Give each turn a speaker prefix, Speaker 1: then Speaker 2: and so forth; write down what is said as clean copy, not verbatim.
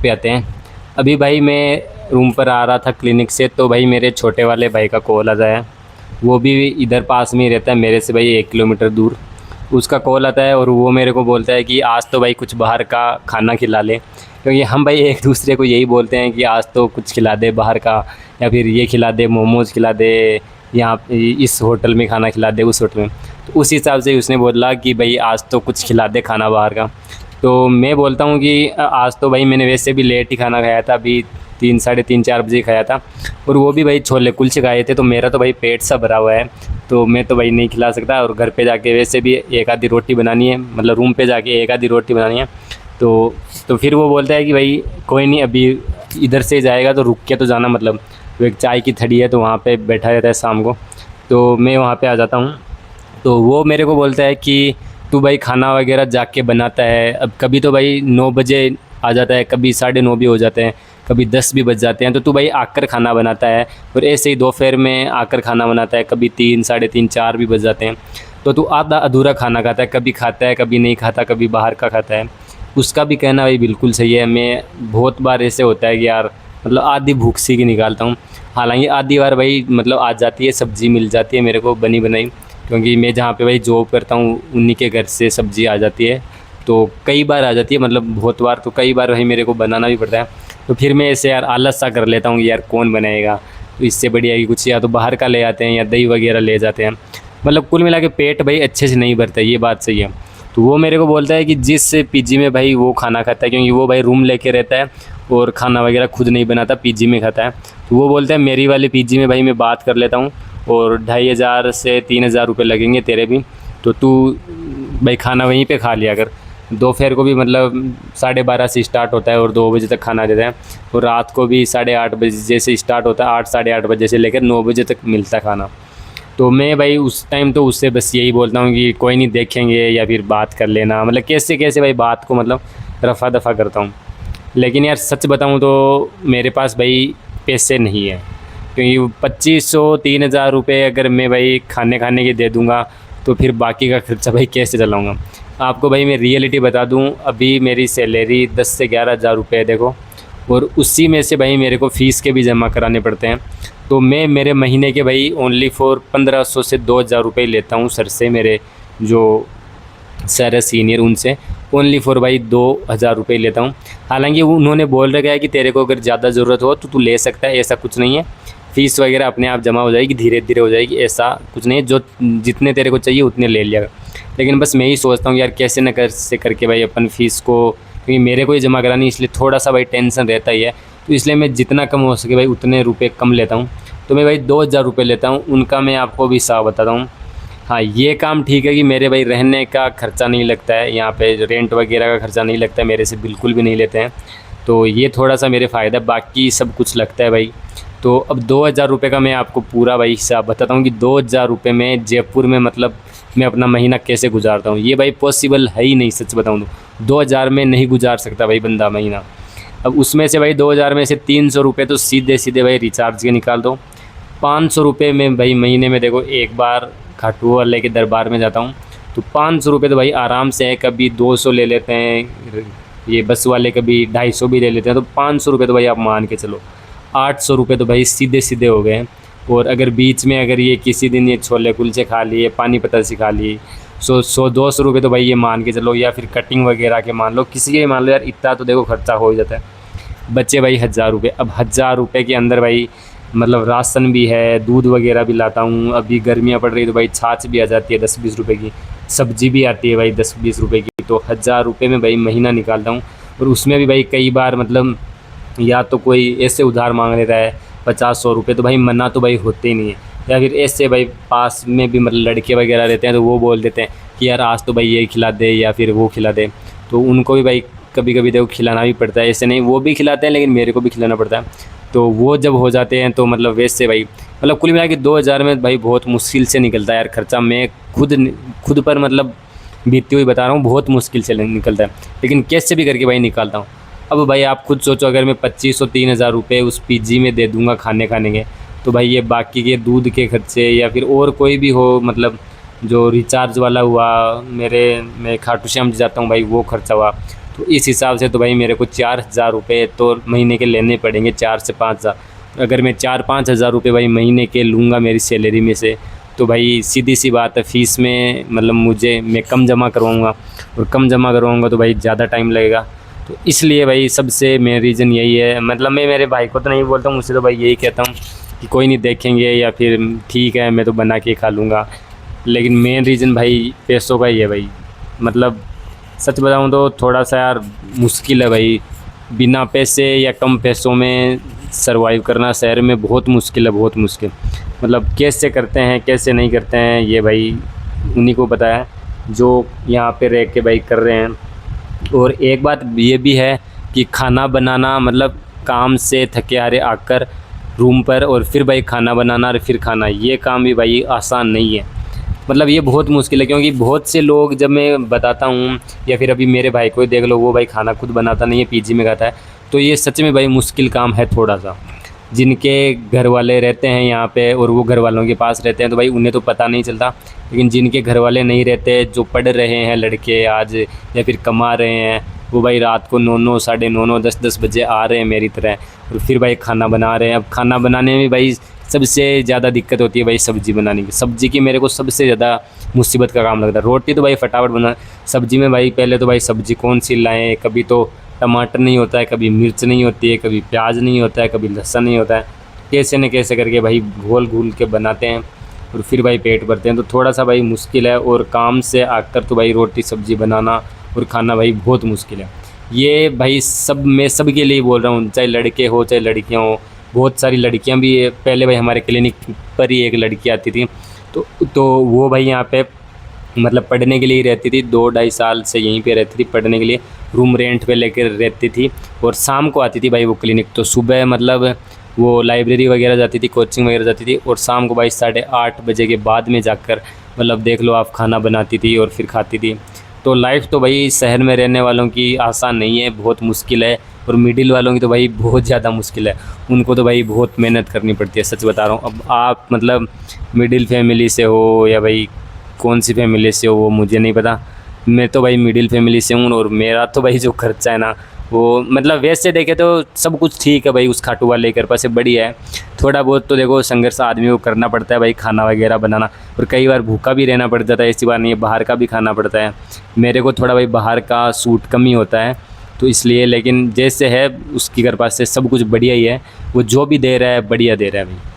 Speaker 1: पे आते हैं। अभी भाई मैं रूम पर आ रहा था क्लिनिक से, तो भाई मेरे छोटे वाले भाई का कॉल आता है। वो भी इधर पास में ही रहता है मेरे से भाई 1 किलोमीटर दूर। उसका कॉल आता है और वो मेरे को बोलता है कि आज तो भाई कुछ बाहर का खाना खिला ले, क्योंकि हम भाई एक दूसरे को यही बोलते हैं कि आज तो कुछ खिला दे बाहर का, या फिर ये खिला दे, मोमोज़ खिला दे, यहाँ इस होटल में खाना खिला दे, उस होटल में। तो उस हिसाब से उसने बोला कि भाई आज तो कुछ खिला दे खाना बाहर का। तो मैं बोलता हूँ कि आज तो भाई मैंने वैसे भी लेट ही खाना खाया था, अभी 3 साढ़े 3 4 बजे खाया था, और वो भी भाई छोले कुलचे खाए थे। तो मेरा तो भाई पेट सा भरा हुआ है, तो मैं तो भाई नहीं खिला सकता। और घर पे जाके वैसे भी एक आधी रोटी बनानी है, मतलब रूम पे जाके एक आधी रोटी बनानी है। तो फिर वो बोलता है कि भाई कोई नहीं, अभी इधर से जाएगा तो रुक के तो जाना, मतलब वो एक चाय की थड़ी है तो वहाँ पे बैठा रहता है शाम को, तो मैं वहाँ पे आ जाता हूँ। तो वो मेरे को बोलता है कि तू भाई खाना वगैरह जाके बनाता है। अब कभी तो भाई 9 बजे आ जाता है, कभी 9:30 भी हो जाते हैं, कभी 10 भी बज जाते हैं। तो तू भाई आकर खाना बनाता है, और ऐसे ही दोपहर में आकर खाना बनाता है, कभी 3 साढ़े 3 4 भी बज जाते हैं। तो तू आधा अधूरा खाना खाता है, कभी खाता है कभी नहीं खाता, कभी बाहर का खाता है। उसका भी कहना भाई बिल्कुल सही है। मैं बहुत बार ऐसे होता है कि यार मतलब आधी भूख सी की निकालता हूँ। हालांकि आधी बार भाई मतलब आ जाती है, सब्ज़ी मिल जाती है मेरे को बनी बनाई, क्योंकि मैं जहाँ पे भाई जॉब करता हूँ उन्हीं के घर से सब्ज़ी आ जाती है। तो कई बार आ जाती है, मतलब बहुत बार, तो कई बार भाई मेरे को बनाना भी पड़ता है। तो फिर मैं ऐसे यार आलस सा कर लेता हूँ कि यार कौन बनाएगा, तो इससे बढ़िया कि कुछ या तो बाहर का ले आते हैं या दही वगैरह ले जाते हैं। मतलब कुल मिला के पेट भाई अच्छे से नहीं भरता, ये बात सही है। तो वो मेरे को बोलता है कि जिस पीजी में भाई वो खाना खाता है, क्योंकि वो भाई रूम लेके रहता है और खाना वगैरह खुद नहीं बनाता, पीजी में खाता है। तो वो बोलता है मेरी वाली पीजी में भाई मैं बात कर लेता हूँ, और 2,500 से 3,000 रुपये लगेंगे तेरे भी, तो तू भाई खाना वहीं पे खा लिया कर। दोपहर को भी मतलब 12:30 से स्टार्ट होता है और 2 बजे तक खाना देता है, और रात को भी 8:30 बजे से स्टार्ट होता है, 8 साढ़े 8 बजे से लेकर 9 बजे तक मिलता है खाना। तो मैं भाई उस टाइम तो उससे बस यही बोलता हूँ कि कोई नहीं, देखेंगे या फिर बात कर लेना, मतलब कैसे कैसे भाई बात को मतलब रफ़ा दफ़ा करता हूँ। लेकिन यार सच बताऊँ तो मेरे पास भाई पैसे नहीं है, क्योंकि 2,500 3,000 रुपये अगर मैं भाई खाने खाने के दे दूँगा, तो फिर बाकी का खर्चा भाई कैसे चलाऊँगा। आपको भाई मैं रियलिटी बता दूँ, अभी मेरी सैलरी 10 से 11,000 रुपये है देखो, और उसी में से भाई मेरे को फ़ीस के भी जमा कराने पड़ते हैं। तो मैं मेरे महीने के भाई ओनली फॉर 1,500 से 2,000 रुपये लेता हूँ सर से, मेरे जो सर है सीनियर उनसे, ओनली फॉर भाई 2,000 रुपये लेता हूँ। हालांकि उन्होंने बोल रखा है कि तेरे को अगर ज़्यादा ज़रूरत हो तो तू ले सकता है, ऐसा कुछ नहीं है। फ़ीस वगैरह अपने आप जमा हो जाएगी, धीरे धीरे हो जाएगी, ऐसा कुछ नहीं है। जो जितने तेरे को चाहिए उतने ले लिया। लेकिन बस मैं ही सोचता हूँ यार कैसे न कैसे करके भाई अपन फ़ीस को, क्योंकि मेरे को ही जमा करानी, इसलिए थोड़ा सा भाई टेंशन रहता ही है। तो इसलिए मैं जितना कम हो सके भाई उतने रुपए कम लेता हूँ। तो मैं भाई 2,000 रुपये लेता हूँ, उनका मैं आपको भी हिसाब बताता हूँ। हाँ, ये काम ठीक है कि मेरे भाई रहने का खर्चा नहीं लगता है, यहाँ पे रेंट वगैरह का खर्चा नहीं लगता है, मेरे से बिल्कुल भी नहीं लेते हैं। तो ये थोड़ा सा मेरे फ़ायदा, बाकी सब कुछ लगता है भाई। तो अब 2,000 रुपये का मैं आपको पूरा भाई हिसाब बताता हूँ कि 2,000 रुपये में जयपुर में मतलब मैं अपना महीना कैसे गुजारता हूँ। ये भाई पॉसिबल है ही नहीं, सच बताऊँ तो 2,000 में नहीं गुजार सकता भाई बंदा महीना। अब उसमें से भाई 2,000 में से 300 रुपये तो सीधे सीधे भाई रिचार्ज के निकाल दो। 500 रुपये में भाई महीने में देखो एक बार खाटू वाले के दरबार में जाता हूँ, तो 500 रुपये तो भाई आराम से है। कभी 200 ले लेते हैं, ये बस वाले कभी 250 भी ले लेते हैं। तो 500 रुपये तो भाई आप मान के चलो, 800 रुपये तो भाई सीधे सीधे हो गए। और अगर बीच में अगर ये किसी दिन ये छोले कुलचे खा लिए, पानी पतासी खा ली, 100-200 रुपये तो भाई ये मान के चलो, या फिर कटिंग वगैरह के मान लो, किसी के मान लो यार, इतना तो देखो खर्चा हो ही जाता है। बच्चे भाई 1,000 रुपये। अब 1,000 रुपये के अंदर भाई मतलब राशन भी है, दूध वगैरह भी लाता हूँ। अभी गर्मियाँ पड़ रही तो भाई छाछ भी आ जाती है 10-20 रुपये की, सब्ज़ी भी आती है भाई 10-20 रुपये की। तो 1,000 रुपये में भाई महीना निकालता हूँ। और उसमें भी भाई कई बार मतलब या तो कोई ऐसे उधार मांग लेता है 50-100 रुपये, तो भाई मना तो भाई होते ही नहीं है। या फिर ऐसे भाई पास में भी मतलब लड़के वगैरह रहते हैं, तो वो बोल देते हैं कि यार आज तो भाई ये खिला दे या फिर वो खिला दे। तो उनको भी भाई कभी कभी देखो खिलाना भी पड़ता है, ऐसे नहीं वो भी खिलाते हैं लेकिन मेरे को भी खिलाना पड़ता है। तो वो जब हो जाते हैं तो मतलब वैसे भाई मतलब कुल मिला के 2,000 में भाई बहुत मुश्किल से निकलता है यार खर्चा। मैं खुद पर मतलब बीतती हुई बता रहा हूँ, बहुत मुश्किल से निकलता है, लेकिन कैसे भी करके भाई निकालता हूँ। अब भाई आप खुद सोचो, अगर मैं 2,500-3,000 रुपये उस पीजी में दे दूँगा खाने खाने के, तो भाई ये बाकी के दूध के खर्चे या फिर और कोई भी हो, मतलब जो रिचार्ज वाला हुआ, मैं खाटू श्याम जाता हूँ भाई वो खर्चा हुआ, तो इस हिसाब से तो भाई मेरे को 4,000 रुपये तो महीने के लेने पड़ेंगे, 4 से 5,000। अगर मैं 4-5 हज़ार रुपये भाई महीने के लूँगा मेरी सैलरी में से, तो भाई सीधी सी बात है फ़ीस में मतलब मैं कम जमा करवाऊँगा, और कम जमा करवाऊँगा तो भाई ज़्यादा टाइम लगेगा। तो इसलिए भाई सबसे मेन रीज़न यही है। मतलब मैं मेरे भाई को तो नहीं बोलता हूँ, मुझसे तो भाई यही कहता हूँ कि कोई नहीं देखेंगे, या फिर ठीक है मैं तो बना के खा लूँगा। लेकिन मेन रीज़न भाई पैसों का ही है भाई। मतलब सच बताऊँ तो थोड़ा सा यार मुश्किल है भाई, बिना पैसे या कम पैसों में सर्वाइव करना शहर में बहुत मुश्किल है, बहुत मुश्किल। मतलब कैसे करते हैं कैसे नहीं करते हैं ये भाई उन्हीं को पता है जो यहाँ पे रह के भाई कर रहे हैं। और एक बात ये भी है कि खाना बनाना, मतलब काम से थके हारे आकर रूम पर और फिर भाई खाना बनाना और फिर खाना, ये काम भी भाई आसान नहीं है। मतलब ये बहुत मुश्किल है, क्योंकि बहुत से लोग जब मैं बताता हूँ, या फिर अभी मेरे भाई को ही देख लो, वो भाई खाना खुद बनाता नहीं है, पीजी में खाता है। तो ये सच में भाई मुश्किल काम है थोड़ा सा। जिनके घर वाले रहते हैं यहाँ पे और वो घर वालों के पास रहते हैं तो भाई उन्हें तो पता नहीं चलता, लेकिन जिनके घर वाले नहीं रहते, जो पढ़ रहे हैं लड़के आज या फिर कमा रहे हैं, वो भाई रात को 9-9, साढ़े 9-9, 10-10 बजे आ रहे हैं मेरी तरह, और फिर भाई खाना बना रहे हैं। अब खाना बनाने में भाई सबसे ज़्यादा दिक्कत होती है भाई सब्ज़ी बनाने की। सब्ज़ी की मेरे को सबसे ज़्यादा मुसीबत का काम लगता है। रोटी तो भाई फटाफट बना, सब्ज़ी में भाई पहले तो भाई सब्ज़ी कौन सी लाएँ, कभी तो टमाटर नहीं होता है, कभी मिर्च नहीं होती है, कभी प्याज नहीं होता है, कभी लहसुन नहीं होता है। कैसे न कैसे करके भाई घोल घूल के बनाते हैं और फिर भाई पेट भरते हैं। तो थोड़ा सा भाई मुश्किल है, और काम से आकर तो भाई रोटी सब्ज़ी बनाना और खाना भाई बहुत मुश्किल है। ये भाई मैं सब के लिए बोल रहा हूँ, चाहे लड़के हो चाहे लड़कियाँ हो। बहुत सारी लड़कियाँ भी पहले भाई हमारे क्लिनिक पर ही एक लड़की आती थी, तो वो भाई यहाँ पे मतलब पढ़ने के लिए ही रहती थी, 2-2.5 साल से यहीं पे रहती थी पढ़ने के लिए, रूम रेंट पे लेकर रहती थी, और शाम को आती थी भाई वो क्लिनिक। तो सुबह मतलब वो लाइब्रेरी वगैरह जाती थी, कोचिंग वगैरह जाती थी, और शाम को भाई 8:30 बजे के बाद में जाकर मतलब देख लो आप खाना बनाती थी और फिर खाती थी। तो लाइफ तो भाई शहर में रहने वालों की आसान नहीं है, बहुत मुश्किल है, और मिडिल वालों की तो भाई बहुत ज़्यादा मुश्किल है। उनको तो भाई बहुत मेहनत करनी पड़ती है, सच बता रहा हूँ। अब आप मतलब मिडिल फैमिली से हो या भाई कौन सी फैमिली से हो वो मुझे नहीं पता, मैं तो भाई मिडिल फैमिली से हूँ, और मेरा तो भाई जो खर्चा है ना वो मतलब वैसे देखे तो सब कुछ ठीक है भाई, उस खाटू वाले के कृपा से बढ़िया है। थोड़ा बहुत तो देखो संघर्ष आदमी को करना पड़ता है भाई, खाना वगैरह बनाना, और कई बार भूखा भी रहना पड़ जाता है, ऐसी बात नहीं है, बाहर का भी खाना पड़ता है। मेरे को थोड़ा भाई बाहर का सूट कम ही होता है, तो इसलिए, लेकिन जैसे है उसकी कृपा से सब कुछ बढ़िया ही है। वो जो भी दे रहा है बढ़िया दे रहा है भाई।